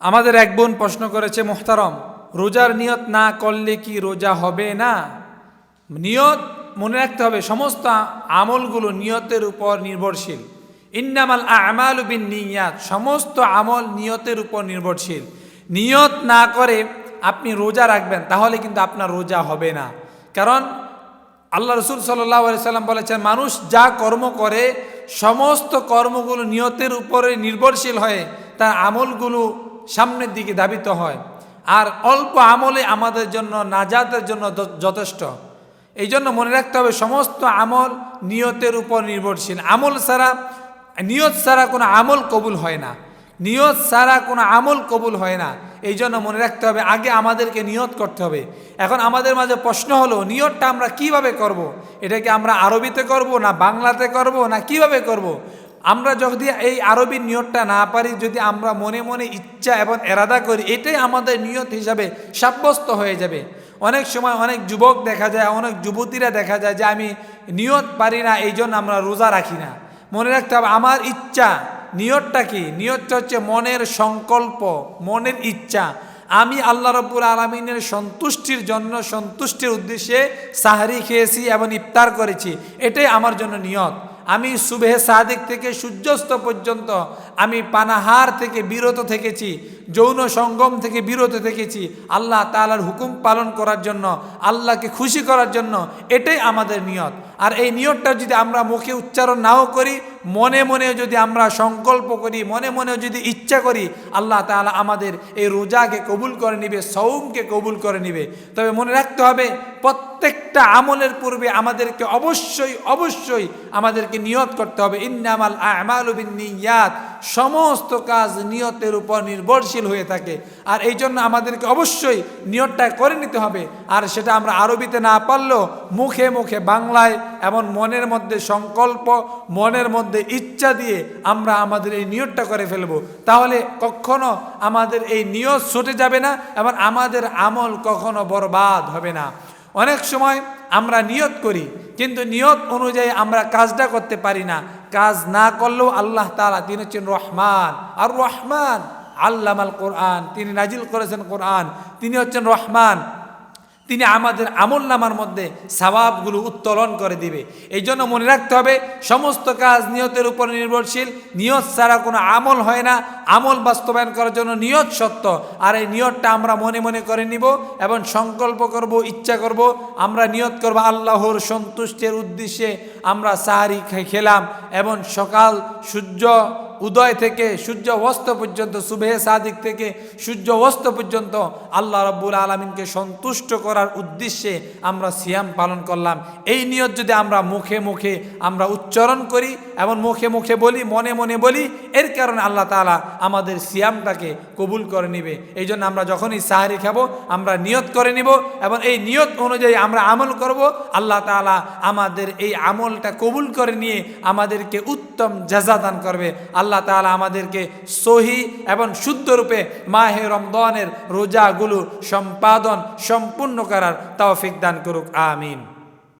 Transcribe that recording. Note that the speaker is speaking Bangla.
আমাদের এক বোন প্রশ্ন করেছে, মোহতারম, রোজার নিয়ত না করলে কি রোজা হবে না? নিয়ত মনে রাখতে হবে, সমস্ত আমলগুলো নিয়তের উপর নির্ভরশীল। ইন্নামাল আমালু বিন্নিয়াত, সমস্ত আমল নিয়তের উপর নির্ভরশীল। নিয়ত না করে আপনি রোজা রাখবেন, তাহলে কিন্তু আপনার রোজা হবে না। কারণ আল্লাহ রসুল সাল্লাল্লাহু আলাইহি সাল্লাম বলেছেন, মানুষ যা কর্ম করে সমস্ত কর্মগুলো নিয়তের উপরে নির্ভরশীল হয়ে তার আমলগুলো সামনের দিকে ধাবিত হয়। আর অল্প আমলে আমাদের জন্য নাজাতের জন্য যথেষ্ট। এই জন্য মনে রাখতে হবে, সমস্ত আমল নিয়তের উপর নির্ভরশীল। নিয়ত ছাড়া কোনো আমল কবুল হয় না। নিয়ত ছাড়া কোনো আমল কবুল হয় না। এই জন্য মনে রাখতে হবে, আগে আমাদেরকে নিয়ত করতে হবে। এখন আমাদের মাঝে প্রশ্ন হলো, নিয়তটা আমরা কিভাবে করব? এটাকে আমরা আরবিতে করব না বাংলাতে করব না কিভাবে করব? আমরা যদি এই আরবি নিয়তটা না পারি, যদি আমরা মনে মনে ইচ্ছা এবং এরাদা করি, এটাই আমাদের নিয়ত হিসাবে সাব্যস্ত হয়ে যাবে। অনেক সময় অনেক যুবক দেখা যায়, অনেক যুবতীরা দেখা যায় যে আমি নিয়ত পারি না, এই জন্য আমরা রোজা রাখি না। মনে রাখতে হবে, আমার ইচ্ছা। নিয়তটা কি? নিয়তটা হচ্ছে মনের সংকল্প, মনের ইচ্ছা। আমি আল্লাহ রাব্বুল আলামিনের সন্তুষ্টির জন্য, সন্তুষ্টির উদ্দেশ্যে সাহরি খেয়েছি এবং ইফতার করেছি, এটাই আমার জন্য নিয়ত। আমি সুবহে সাদিক থেকে সূর্যাস্ত পর্যন্ত আমি পানাহার থেকে বিরত থেকেছি, যৌন সঙ্গম থেকে বিরত থেকেছি আল্লাহ তাআলার হুকুম পালন করার জন্য, আল্লাহকে খুশি করার জন্য। এটাই আমাদের নিয়ত। আর এই নিয়তটা যদি আমরা মুখে উচ্চারণ নাও করি, মনে মনে যদি আমরা সংকল্প করি, মনে মনে যদি ইচ্ছা করি, আল্লাহ তাআলা আমাদের এই রোজাকে কবুল করে নিবে, সওমকে কবুল করে নিবে। তবে মনে রাখতে হবে, প্রত্যেকটা আমলের পূর্বে আমাদেরকে অবশ্যই আমাদেরকে নিয়ত করতে হবে। ইন্নামাল আমালু বিন্নিয়াত, সমস্ত কাজ নিয়তের উপর নির্ভরশীল হয়ে থাকে। আর এই জন্য আমাদেরকে অবশ্যই নিয়তটা করে নিতে হবে। আর সেটা আমরা আরবিতে না পারলেও মুখে মুখে বাংলায় এবং মনের মধ্যে সংকল্প, মনের মধ্যে ইচ্ছা দিয়ে আমরা আমাদের এই নিয়তটা করে ফেলব। তাহলে কখনো আমাদের এই নিয়ত ছুটে যাবে না এবং আমাদের আমল কখনো বরবাদ হবে না। অনেক সময় আমরা নিয়ত করি, কিন্তু নিয়ত অনুযায়ী আমরা কাজটা করতে পারি না। কাজ না করলেও আল্লাহ তাআলা, তিনি হচ্ছেন রহমান। আর রহমান আল্লামাল কোরআন, তিনি নাজিল করেছেন কোরআন। তিনি হচ্ছেন রহমান, তিনি আমাদের আমল নামার মধ্যে সওয়াবগুলো উত্তোলন করে দিবে। এই জন্য মনে রাখতে হবে, সমস্ত কাজ নিয়তের উপর নির্ভরশীল। নিয়ত ছাড়া কোনো আমল হয় না। আমল বাস্তবায়ন করার জন্য নিয়ত সত্য। আর এই নিয়তটা আমরা মনে মনে করে নিব এবং সংকল্প করব, ইচ্ছা করব। আমরা নিয়ত করব আল্লাহর সন্তুষ্টির উদ্দেশ্যে আমরা সাহারি খেলাম এবং সকাল সূর্য উদয় থেকে সূর্য অস্ত পর্যন্ত, সুবহে সাদিক থেকে সূর্য অস্ত পর্যন্ত আল্লাহ রাব্বুল আলামিনকে সন্তুষ্ট করার উদ্দেশ্যে আমরা সিয়াম পালন করলাম। এই নিয়ত যদি আমরা মুখে মুখে আমরা উচ্চারণ করি এবং মুখে মুখে বলি, মনে মনে বলি, এর কারণে আল্লাহ তাআলা আমাদের সিয়ামটাকে কবুল করে নেবে। এই জন্য আমরা যখনই সাহারি খাবো আমরা নিয়ত করে নিব এবং এই নিয়ত অনুযায়ী আমরা আমল করব। আল্লাহ তাআলা আমাদের এই আমলটা কবুল করে নিয়ে আমাদেরকে উত্তম জাযা দান করবে। আল্লাহ তাআলা আমাদেরকে সহি এবং শুদ্ধরূপে মাহে রমজানের রোজাগুলো সম্পাদন সম্পূর্ণ করার তৌফিক দান করুক। আমিন।